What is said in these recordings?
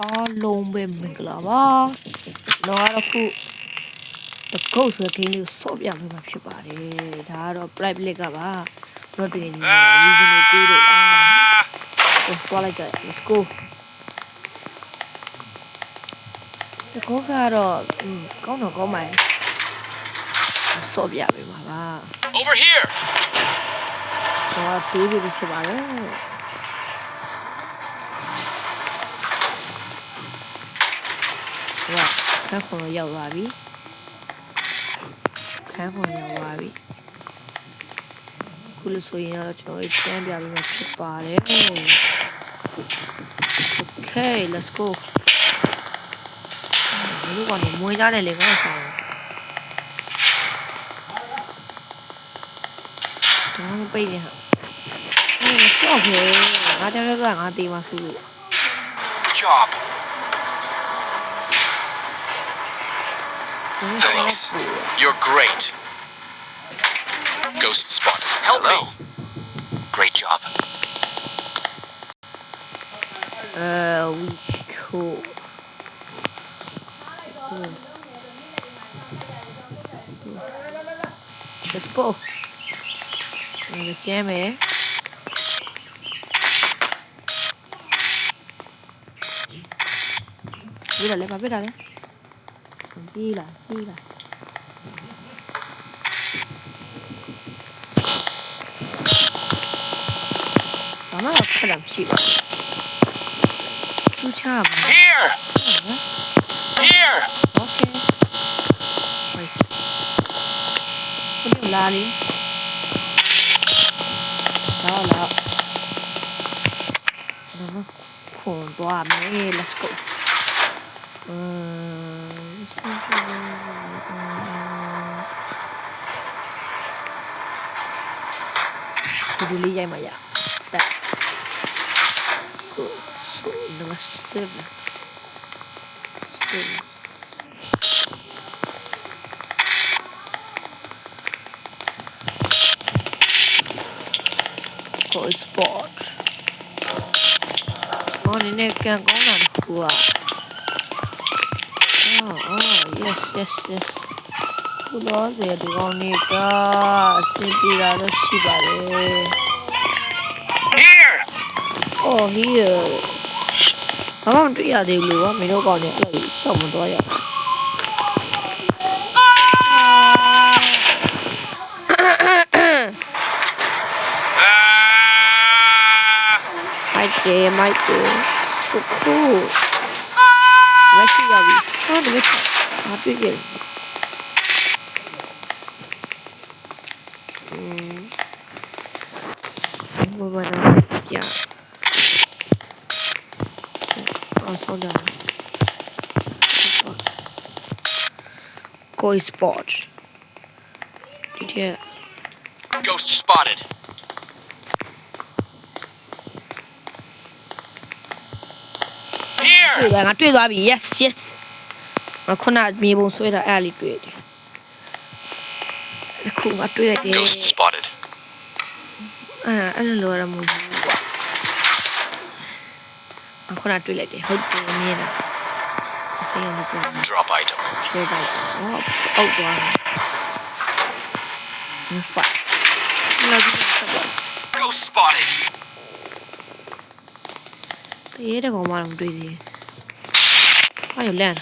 အားလုံးပဲမင်္ဂလာပါကျွန်တော်ကတော့ခု The Ghost Game လေးကိုဆော့ပြပေးမှာဖြစ်ပါတယ်ဒါကတော့ private ကပါတော့တကယ်ကြီး reason တွေတွေးလို့သွားလိုက်ကြ let's go The Ghost ကတော့ကောင်းတော့ကောင်းပါရဲ့ဆော့ပြပေးမှာပါ Over here တော့တွေးပြီးဖြစ်ပါတယ်哇，看火要挖比，看火要挖比，库里所以要就一千边路去扒嘞。OK，let's go。如果你摸一下来那个啥，怎么背的哈？照片，俺家那个俺爹妈说。Job. Thanks. You're great. Ghost spotted. Help me. Great job. We cool. Let's go. Let's jam it. Biết rồi. Đi là nó là phải làm gì vậy chú cha mà Here ok có điều la đi đó là nó khổ toà mẹ let's go Dili vậy mà dạ. Đấy. Nó mà xếp này. Coi sport. Con này càng có làm thua. Yes. Đó giờ thì con này có xin đi ra nó xí bà đấy. Here Oh here. Nó không truy à đều lúa mình đâu còn nhớ là xong một đôi à. Mai kê. So cool. Let's see how we. Oh, look at that. Happy game. Yeah. Oh, so done. Koi spot. Yeah. Ghost spotted. Here တွေ့သွားပြီ yes ခုနမြေပုံဆွဲတာအဲ့လေးတွေ့တယ်အခုငါတွေ့ရတယ် Ghost spotted. အဲ့လိုရမို့ကွာခုနတွေ့လိုက်တယ်ဟုတ်တယ်မြင်တာအစိမ်းရပြ Drop item. ဆွဲလိုက်အောက်သွားမဖတ်လာကြည့်တော့ Ghost spotted. တေးတဲ့ကောင်မှတော့တွေ့သေးဟာရလန်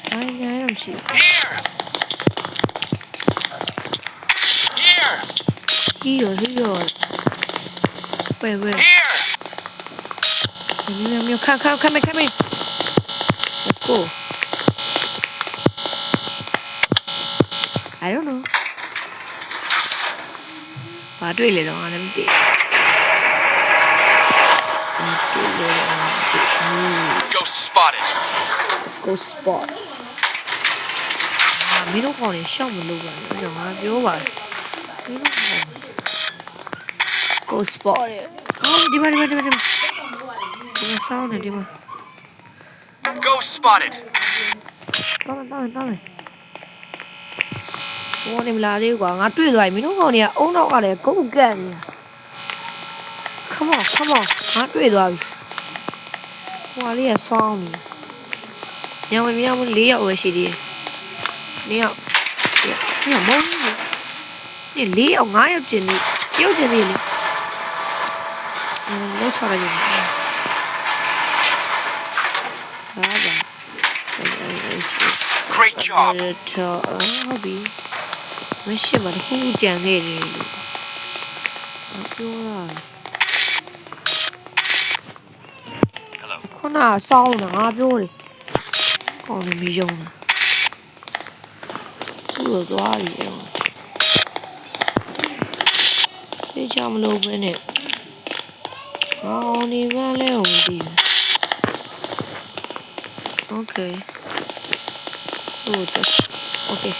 I don't see. Here. Here. Wait. Here. Come in. Let's go. I don't know. What do you know? Ghost spotted. Ghost spot. မင်းတို့ကောင်တွေရှောက်မလို့ပါနဲ့ကျွန်တော်ပြောပါမင်းတို့ကောင် Ghost spot ရဲ့ဒီမှာဆောင်းနေဒီမှာ Ghost spotted. တောင်း ဘောနေမလာသေးဘူးကွာငါတွေ့သွားပြီမင်းတို့ကောင်တွေကအုံနောက်ကလည်းကုတ်ကတ်နေတာ come on ငါတွေ့သွားပြီဟိုလေးကဆောင်းနေညောင်ဝင်4ယောက်ပဲရှိသေးတယ်4ယောက်မောင်းနေ4ယောက်5ယောက်ကျင်နေပြုတ်ကျင်နေလေလောက်ချရတယ်ဟာဗျာ Great job. ဟုတ်ပြီမရှိမတခုကြံခဲ့တယ်လို့ပြောတာ Hello. ခုနဆောင်းတာငါပြောတယ်ကောင်းနေမယုံတာသူ့တော့သွားပြီအဲ့သိချမလို့ပဲနဲ့ဟောနေမှလဲဟိုမသိဘူး Okay so that's okay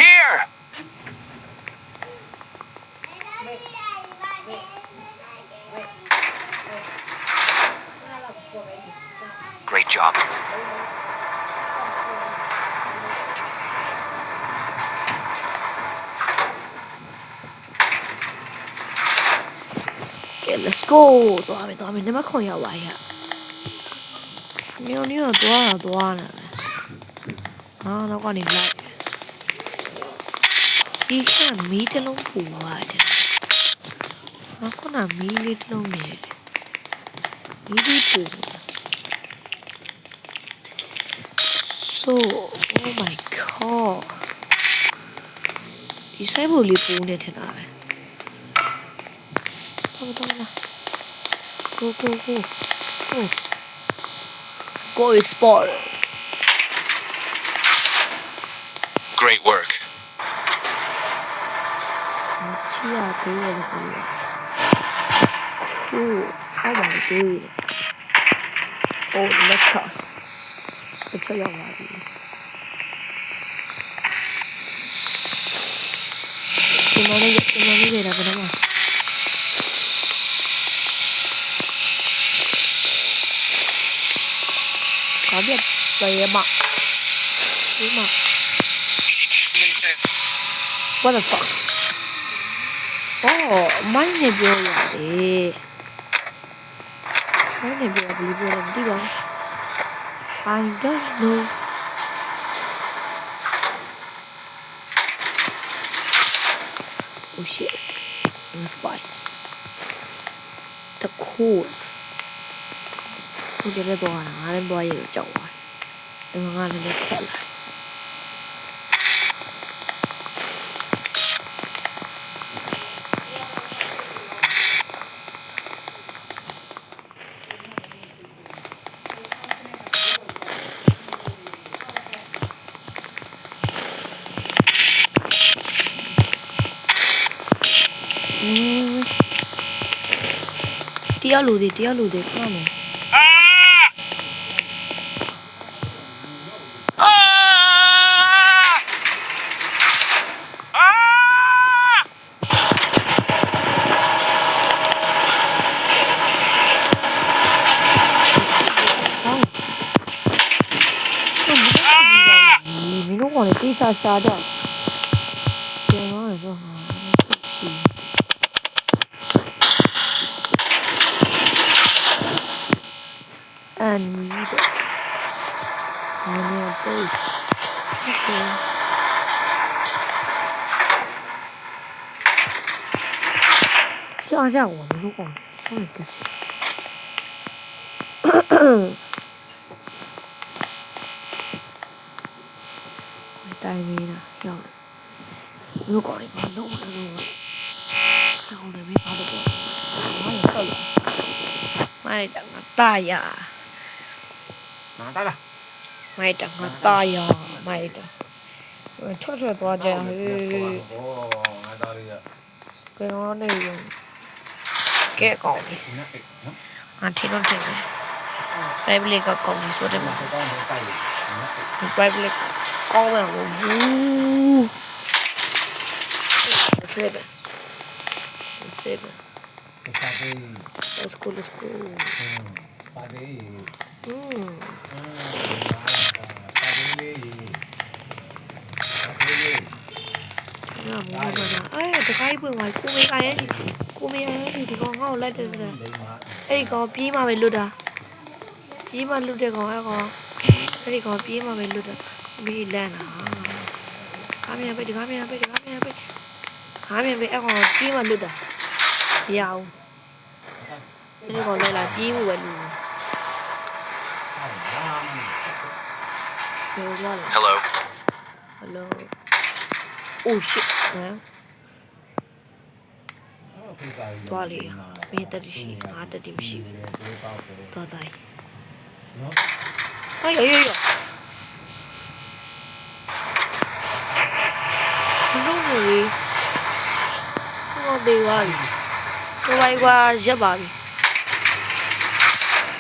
Here. Great job. Okay, let's go သွားမယ်နမခွန်ရောက်ပါရဲ့ညောင်တော့သွားနေတယ်ဟာတော့ကနေလိုက်ဒီကမီးတလုံးပူသွားတယ်ခုနမီးလေးတလုံးနေတယ်မီးလေးပူ so oh my god ဒီဆိုင်ဘူလေးပူနေတယ်နော်ဟုတ်တော့လား go sport Great work. ချီရသေးတယ်ကွာဟုတ်ပါသေးတယ် oh let's us ချက်ရောက်ပါပြီဒီမလေးနေတာဘယ်တော့မှဘာပြတ်တယ်မဒီမှာ what the fuck မိုင်းနေပြောရတယ်မိုင်းနေပြောဘယ်လိုပြောလဲမသိပါဘူး I don't know oh shit I'm fine the cool ဒီလည်းတော့ငါလည်းတော့ရေကြောက်သွားတယ်ငါလည်းခက်လာတရားလူတွေခဏမယ် မင်းတို့ကလည်းတေးချာရှာကြတယ်ငါလည်းတော့ရှိအန်နီးတယ်ငါလည်းတော့ရှာကြ我们如果上一个တိုင်းနေတာရောက်ဘယ်ကောင်းလဲဘာလုပ်လဲဆောင်းနေပြီဘာလုပ်လဲမရတော့မိုက်တာငါတာရ拿大了，မိုက်တာငါတာရမိုက်တာထွက်သွားကြဟေး哦，拿大了呀，ကဲဟောနေရောကဲကောင်းပြီငါထင်တော့တယ် private ကကောင်းပြီဆိုတယ်မှာ 这刚没带的， private ကောင်းမှာမဟုတ်ဘူး7 这咖啡， let's go 咖啡。อืม တာကလေးလေးတာကလေးလေး ငါမဟုတ်ပါဘူးအဲ့တခိုင်းပွင့်သွားကိုမေးခိုင်းဒီကောင်ငါ့ကိုလိုက်တယ် လိမ္မာ အဲ့ဒီကောင်ပြေးမှပဲလွတ်တာပြေးမှလွတ်တဲ့ကောင်အဲ့ကောင်အဲ့ဒီကောင်ပြေးမှပဲလွတ်တာမီးလန့်တာကားမြန်ပဲဒီကားမြန်ပဲအဲ့ကောင်ပြေးမှလွတ်တာမရဘူးအဲ့ဒီကောင်လည်းလာပြေးဖို့ပဲလူဘယ်လိုလဲ Hello. hello oh shit man သွားလေမင်းတက်ရှိငါတက်မရှိသွားတိုင်း နော် 哎呀呀呀！你弄的哩，我背完，我外挂热巴哩。